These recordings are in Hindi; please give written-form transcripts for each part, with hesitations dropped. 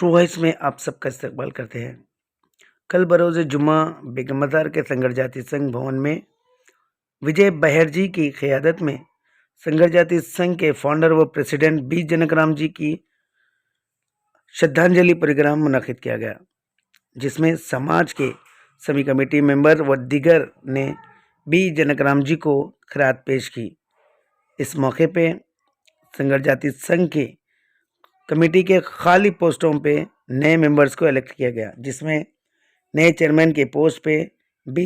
ट्रू वॉइस में आप सबका इस्तकबाल करते हैं। कल बरोज़ जुम्मा बेगमबाजार के संगड़ जाति संघ भवन में विजय बहर जी की क़ियादत में संगड़ जाति संघ के फाउंडर व प्रेसिडेंट बी जनकराम जी की श्रद्धांजलि प्रोग्राम मुनक़िद किया गया, जिसमें समाज के सभी कमेटी मेंबर व दीगर ने बी जनकराम जी को खिरात पेश की। इस मौके पे संगड़ जाति संघ की कमेटी के खाली पोस्टों पे नए मेंबर्स को इलेक्ट किया गया, जिसमें नए चेयरमैन के पोस्ट पे बी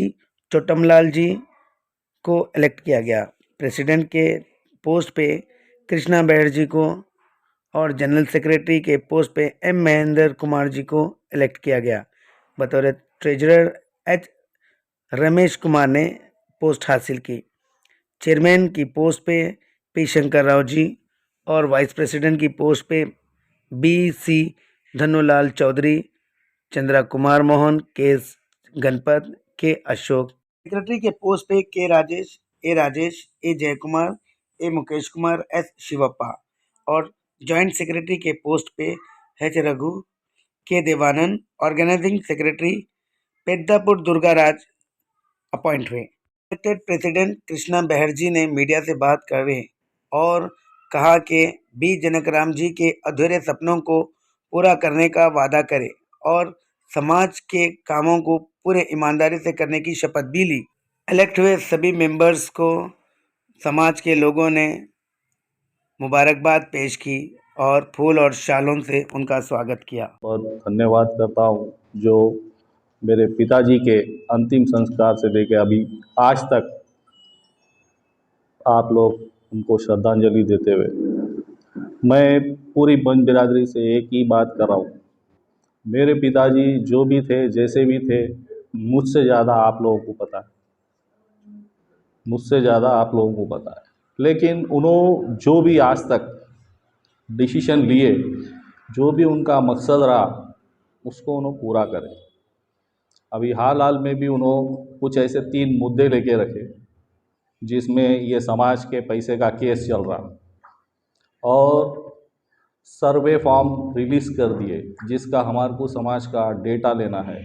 चोटमलाल जी को इलेक्ट किया गया, प्रेसिडेंट के पोस्ट पे कृष्णा बहर जी को और जनरल सेक्रेटरी के पोस्ट पे एम महेंद्र कुमार जी को इलेक्ट किया गया। बतौर ट्रेजरर एच रमेश कुमार ने पोस्ट हासिल की। चेयरमैन की पोस्ट पे पी शंकर राव जी और वाइस प्रेसिडेंट की पोस्ट पे बी सी धनुलाल चौधरी, चंद्रा कुमार मोहन, के गणपत, के अशोक। सेक्रेटरी के पोस्ट पे के राजेश, ए जयकुमार, ए मुकेश कुमार, एस शिवप्पा और जॉइंट सेक्रेटरी के पोस्ट पे एच रघु, के देवानंद, ऑर्गेनाइजिंग सेक्रेटरी पेद्दापुर दुर्गाराज अपॉइंट हुए। इलेक्टेड प्रेसिडेंट कृष्णा बहर जी ने मीडिया से बात करे और कहा कि बी जनकराम जी के अधूरे सपनों को पूरा करने का वादा करे और समाज के कामों को पूरे ईमानदारी से करने की शपथ भी ली। इलेक्ट हुए सभी मेंबर्स को समाज के लोगों ने मुबारकबाद पेश की और फूल और शालों से उनका स्वागत किया। बहुत धन्यवाद करता हूँ जो मेरे पिताजी के अंतिम संस्कार से लेकर अभी आज तक आप लोग उनको श्रद्धांजलि देते हुए, मैं पूरी बंज बिरादरी से एक ही बात कर रहा हूँ। मेरे पिताजी जो भी थे, जैसे भी थे, मुझसे ज़्यादा आप लोगों को पता है, मुझसे ज़्यादा आप लोगों को पता है। लेकिन उन्होंने जो भी आज तक डिसीजन लिए, जो भी उनका मकसद रहा, उसको उन्होंने पूरा करें। अभी हाल में भी उन्होंने कुछ ऐसे 3 मुद्दे लेके रखे जिसमें ये समाज के पैसे का केस चल रहा और सर्वे फॉर्म रिलीज़ कर दिए जिसका हमारे को समाज का डेटा लेना है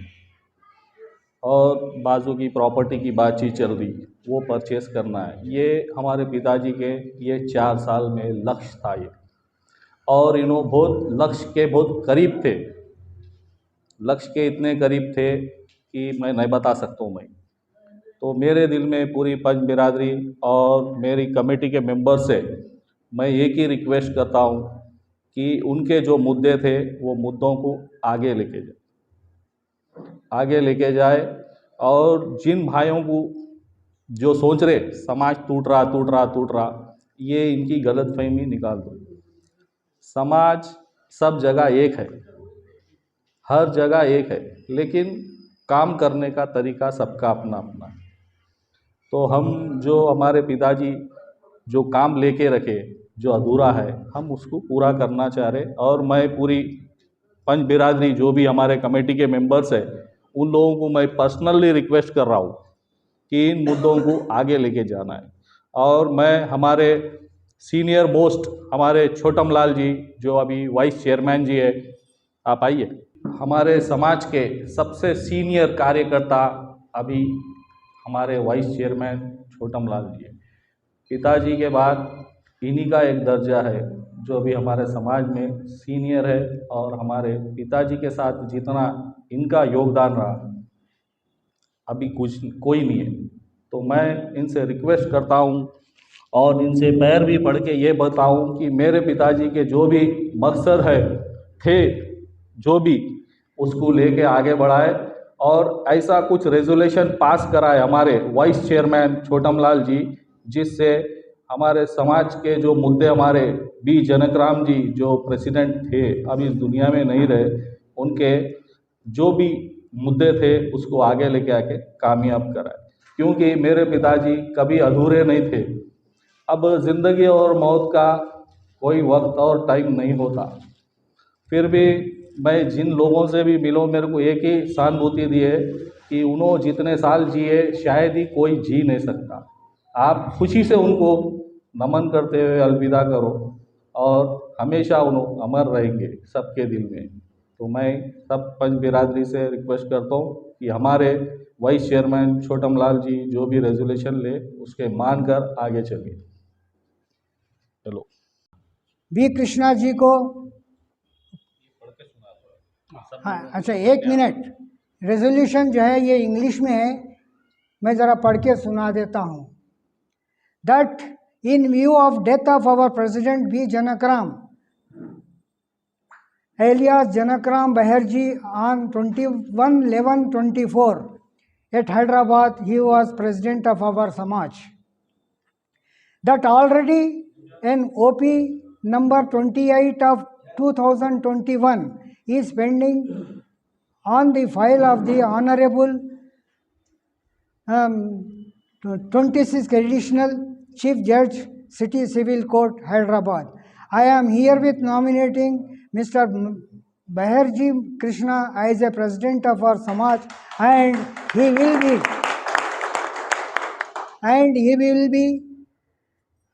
और बाजू की प्रॉपर्टी की बातचीत चल रही, वो परचेस करना है। ये हमारे पिताजी के ये 4 साल में लक्ष्य था ये, और इन्हों बहुत लक्ष्य के बहुत करीब थे। लक्ष्य के इतने करीब थे कि मैं नहीं बता सकता हूँ मैं। तो मेरे दिल में पूरी पंच बिरादरी और मेरी कमेटी के मेंबर से मैं एक ही रिक्वेस्ट करता हूँ कि उनके जो मुद्दे थे वो मुद्दों को आगे लेके जाए और जिन भाइयों को जो सोच रहे समाज टूट रहा, ये इनकी गलतफहमी निकाल दो। समाज सब जगह एक है, हर जगह एक है, लेकिन काम करने का तरीका सबका अपना अपना है। तो हम जो हमारे पिताजी जो काम लेके रखे, जो अधूरा है, हम उसको पूरा करना चाह रहे। और मैं पूरी पंच बिरादरी जो भी हमारे कमेटी के मेंबर्स हैं, उन लोगों को मैं पर्सनली रिक्वेस्ट कर रहा हूँ कि इन मुद्दों को आगे लेके जाना है। और मैं हमारे सीनियर मोस्ट हमारे छोटमलाल जी जो अभी वाइस चेयरमैन जी है, आप आइए। हमारे समाज के सबसे सीनियर कार्यकर्ता अभी हमारे वाइस चेयरमैन छोटमलाल जी है। पिताजी के बाद इन्हीं का एक दर्जा है जो अभी हमारे समाज में सीनियर है, और हमारे पिताजी के साथ जितना इनका योगदान रहा अभी कोई नहीं है। तो मैं इनसे रिक्वेस्ट करता हूँ और इनसे पैर भी पड़ के ये बताऊँ कि मेरे पिताजी के जो भी मकसद है थे, जो भी उसको लेके आगे बढ़ाए और ऐसा कुछ रेजोल्यूशन पास कराए हमारे वाइस चेयरमैन छोटमलाल जी, जिससे हमारे समाज के जो मुद्दे, हमारे बी जनकराम जी जो प्रेसिडेंट थे, अभी इस दुनिया में नहीं रहे, उनके जो भी मुद्दे थे उसको आगे लेके आके कामयाब कराए। क्योंकि मेरे पिताजी कभी अधूरे नहीं थे। अब ज़िंदगी और मौत का कोई वक्त और टाइम नहीं होता, फिर भी मैं जिन लोगों से भी मिलो, मेरे को एक ही सहानुभूति दी है कि उन्होंने जितने साल जिए शायद ही कोई जी नहीं सकता। आप खुशी से उनको नमन करते हुए अलविदा करो और हमेशा उन्होंने अमर रहेंगे सबके दिल में। तो मैं सब पंच बिरादरी से रिक्वेस्ट करता हूँ कि हमारे वाइस चेयरमैन छोटम लाल जी जो भी रेजोल्यूशन ले उसके मानकर आगे चलिए। चलो बी कृष्णा जी को, हाँ अच्छा 1 मिनट, रेजोल्यूशन जो है ये इंग्लिश में है, मैं ज़रा पढ़ के सुना देता हूँ। That in view of death of our president B Janakram alias Janakram Baherjee on 21/11/24 at Hyderabad, he was president of our Samaj. That already an OP number 28 of 2021 is pending on the file of the Honorable 26th Additional Chief Judge, City Civil Court, Hyderabad. I am herewith nominating Mr. Baherjee Krishna as a president of our Samaj, and he will be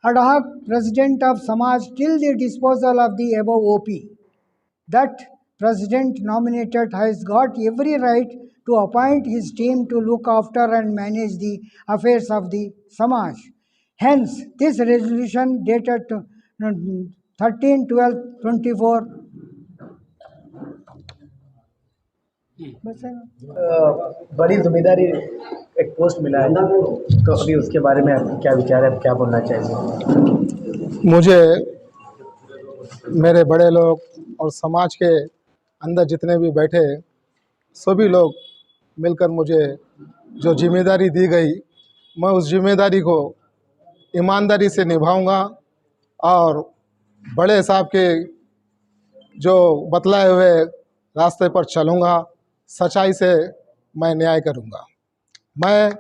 ad hoc president of Samaj till the disposal of the above OP. That president nominated has got every right to appoint his team to look after and manage the affairs of the Samaj. Hence, this resolution dated 13/12/24 बस है ना? बड़ी जिम्मेदारी एक पोस्ट मिला है, तो अभी उसके बारे में आपके क्या विचार है, आप क्या बोलना चाहेंगे? मुझे मेरे बड़े लोग और समाज के अंदर जितने भी बैठे सभी लोग मिलकर मुझे जो जिम्मेदारी दी गई, मैं उस जिम्मेदारी को ईमानदारी से निभाऊंगा और बड़े साहब के जो बतलाए हुए रास्ते पर चलूँगा, सच्चाई से मैं न्याय करूँगा। मैं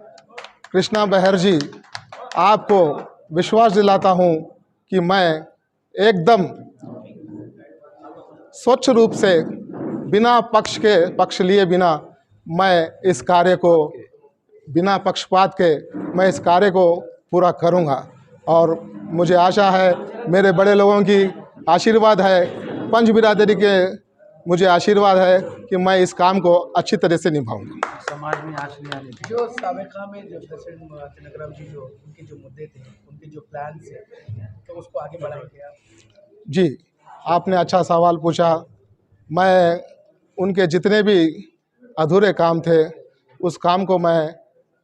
कृष्णा बहर्जी आपको विश्वास दिलाता हूँ कि मैं एकदम स्वच्छ रूप से बिना पक्ष लिए बिना मैं इस कार्य को बिना पक्षपात के मैं इस कार्य को पूरा करूँगा। और मुझे आशा है, मेरे बड़े लोगों की आशीर्वाद है, पंच बिरादरी के मुझे आशीर्वाद है कि मैं इस काम को अच्छी तरह से निभाऊंगा। समाज में आँच नहीं आने जो साबिका में जो प्रेसिडेंट जनकराम जी जो उनके जो मुद्दे थे, उनके जो प्लान थे, तो उसको आगे बढ़ाएंगे आप? जी, आपने अच्छा सवाल पूछा। मैं उनके जितने भी अधूरे काम थे उस काम को मैं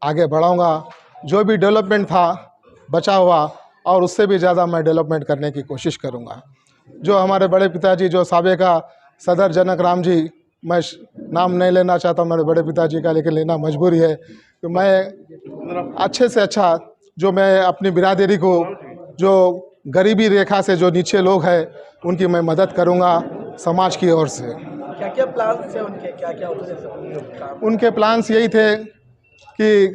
आगे बढ़ाऊंगा। जो भी डेवलपमेंट था बचा हुआ और उससे भी ज़्यादा मैं डेवलपमेंट करने की कोशिश करूंगा। जो हमारे बड़े पिताजी जो साबिका सदर जनकराम जी, मैं नाम नहीं लेना चाहता मेरे बड़े पिताजी का, लेकिन लेना मजबूरी है कि मैं अच्छे से अच्छा जो मैं अपनी बिरादरी को जो गरीबी रेखा से जो नीचे लोग हैं उनकी मैं मदद करूंगा समाज की ओर से। क्या क्या प्लान थे उनके, क्या क्या उनके प्लान्स यही थे कि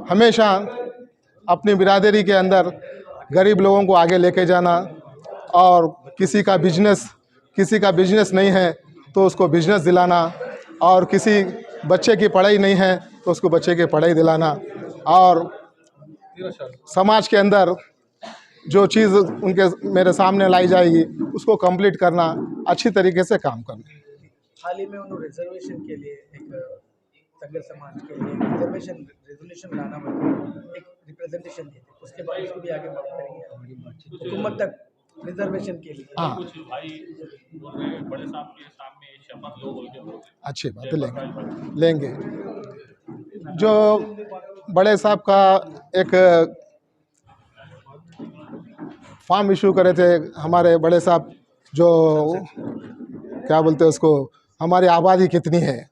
हमेशा अपनी बिरादरी के अंदर गरीब लोगों को आगे लेके जाना, और किसी का बिजनेस नहीं है तो उसको बिजनेस दिलाना, और किसी बच्चे की पढ़ाई नहीं है तो उसको बच्चे की पढ़ाई दिलाना, और समाज के अंदर जो चीज़ उनके मेरे सामने लाई जाएगी उसको कंप्लीट करना, अच्छी तरीके से काम करना। हाल ही में उन्होंने रिजर्वेशन के लिए एक तंगर समाज के लिए रिजर्वेशन रेजोल्यूशन लाना मतलब एक रिप्रेजेंटेशन दी थी, उसके बाद उसको भी आगे बात करेंगे हुकूमत तक रिजर्वेशन के लिए। हाँ, कुछ भाई बोल रहे हैं बड़े साहब के सामने शपथ लो बोल के, अच्छी बात है, लेंगे। जो बड़े साहब का एक फॉर्म इशू करे थे हमारे बड़े साहब, जो क्या बोलते हैं उसको, हमारी आबादी कितनी है,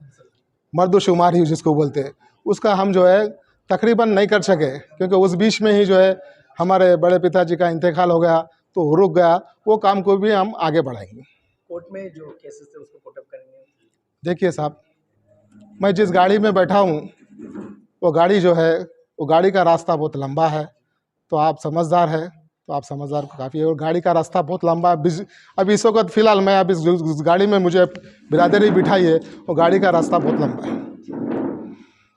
मर्दशुमारी जिसको बोलते हैं, उसका हम जो है तकरीबन नहीं कर सके, क्योंकि उस बीच में ही जो है हमारे बड़े पिताजी का इंतकाल हो गया तो रुक गया। वो काम को भी हम आगे बढ़ाएंगे। कोर्ट में जो केसेस थे उसको पुट अप करेंगे। देखिए साहब, मैं जिस गाड़ी में बैठा हूँ वो गाड़ी जो है वो गाड़ी का रास्ता बहुत लंबा है, तो आप समझदार है तो आप समझदार काफ़ी है, और गाड़ी का रास्ता बहुत लंबा है। अभी इस वक्त फ़िलहाल मैं अब इस गाड़ी में मुझे बिरादरी बिठाई है, वो गाड़ी का रास्ता बहुत लंबा है।